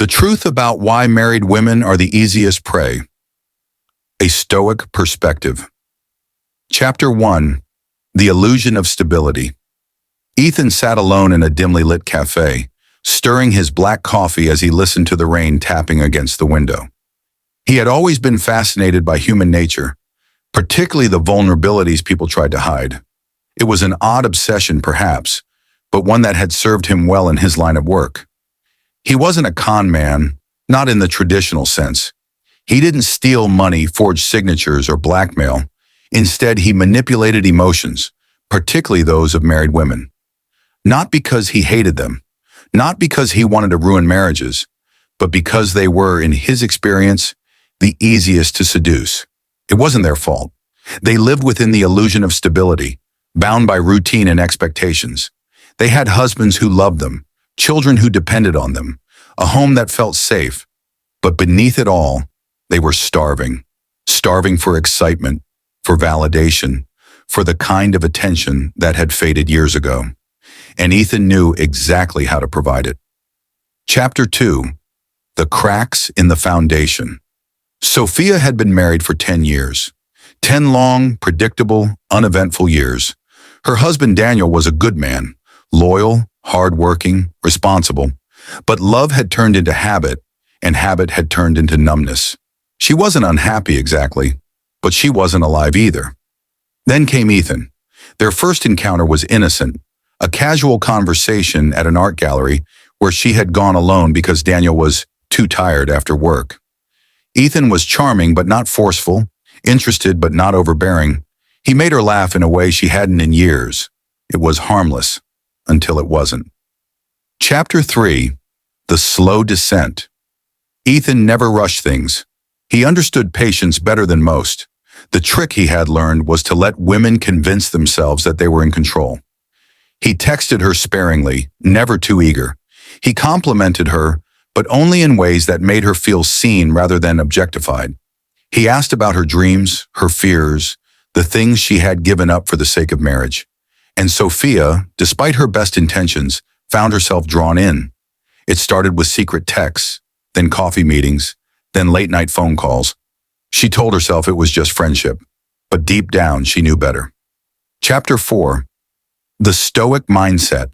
The truth about why married women are the easiest prey. A Stoic perspective. Chapter 1. The illusion of stability. Ethan sat alone in a dimly lit cafe, stirring his black coffee as he listened to the rain tapping against the window. He had always been fascinated by human nature, particularly the vulnerabilities people tried to hide. It was an odd obsession, perhaps, but one that had served him well in his line of work. He wasn't a con man, not in the traditional sense. He didn't steal money, forge signatures, or blackmail. Instead, he manipulated emotions, particularly those of married women. Not because he hated them, not because he wanted to ruin marriages, but because they were, in his experience, the easiest to seduce. It wasn't their fault. They lived within the illusion of stability, bound by routine and expectations. They had husbands who loved them, children who depended on them, a home that felt safe. But beneath it all, they were starving for excitement, for validation, for the kind of attention that had faded years ago. And Ethan knew exactly how to provide it. Chapter 2. The cracks in the foundation. Sophia had been married for 10 years. 10 long, predictable, uneventful years. Her husband Daniel was a good man, loyal, hardworking, responsible. But love had turned into habit, and habit had turned into numbness. She wasn't unhappy exactly, but she wasn't alive either. Then came Ethan. Their first encounter was innocent, a casual conversation at an art gallery where she had gone alone because Daniel was too tired after work. Ethan was charming but not forceful, interested but not overbearing. He made her laugh in a way she hadn't in years. It was harmless, until it wasn't. Chapter 3. The slow descent. Ethan never rushed things. He understood patience better than most. The trick he had learned was to let women convince themselves that they were in control. He texted her sparingly, never too eager. He complimented her, but only in ways that made her feel seen rather than objectified. He asked about her dreams, her fears, the things she had given up for the sake of marriage. And Sophia, despite her best intentions, found herself drawn in. It started with secret texts, then coffee meetings, then late-night phone calls. She told herself it was just friendship, but deep down she knew better. Chapter 4. The Stoic mindset.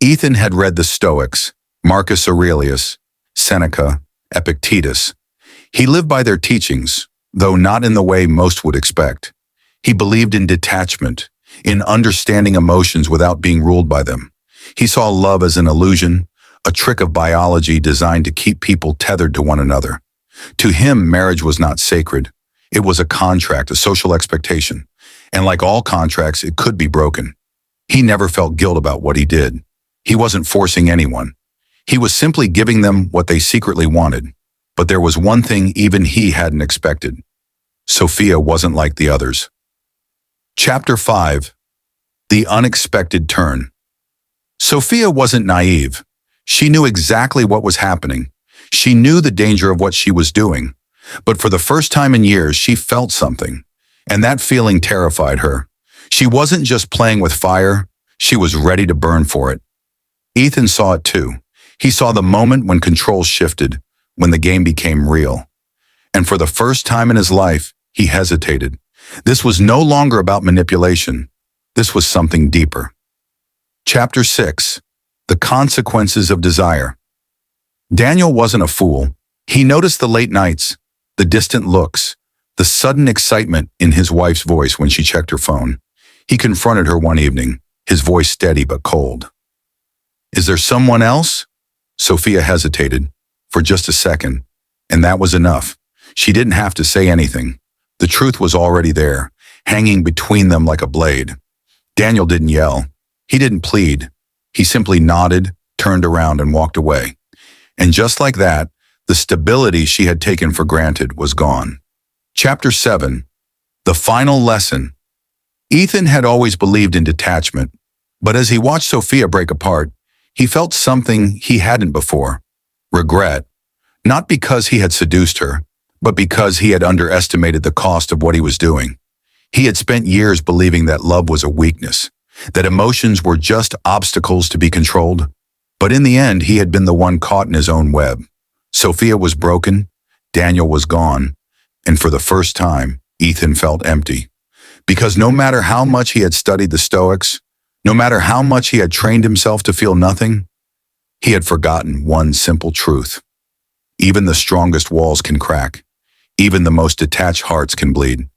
Ethan had read the Stoics, Marcus Aurelius, Seneca, Epictetus. He lived by their teachings, though not in the way most would expect. He believed in detachment, in understanding emotions without being ruled by them. He saw love as an illusion, a trick of biology designed to keep people tethered to one another. To him, marriage was not sacred. It was a contract, a social expectation. And like all contracts, it could be broken. He never felt guilt about what he did. He wasn't forcing anyone. He was simply giving them what they secretly wanted. But there was one thing even he hadn't expected. Sophia wasn't like the others. Chapter 5. The unexpected turn. Sophia wasn't naive. She knew exactly what was happening. She knew the danger of what she was doing. But for the first time in years, she felt something. And that feeling terrified her. She wasn't just playing with fire. She was ready to burn for it. Ethan saw it too. He saw the moment when control shifted, when the game became real. And for the first time in his life, he hesitated. This was no longer about manipulation. This was something deeper. Chapter 6. The consequences of desire. Daniel wasn't a fool. He noticed the late nights, the distant looks, the sudden excitement in his wife's voice when she checked her phone. He confronted her one evening, his voice steady but cold. "Is there someone else?" Sophia hesitated for just a second, and that was enough. She didn't have to say anything. The truth was already there, hanging between them like a blade. Daniel didn't yell. He didn't plead. He simply nodded, turned around, and walked away. And just like that, the stability she had taken for granted was gone. Chapter 7. The final lesson. Ethan had always believed in detachment, but as he watched Sophia break apart, he felt something he hadn't before. Regret. Not because he had seduced her, but because he had underestimated the cost of what he was doing. He had spent years believing that love was a weakness, that emotions were just obstacles to be controlled. But in the end, he had been the one caught in his own web. Sophia was broken, Daniel was gone, and for the first time, Ethan felt empty. Because no matter how much he had studied the Stoics, no matter how much he had trained himself to feel nothing, he had forgotten one simple truth. Even the strongest walls can crack. Even the most detached hearts can bleed.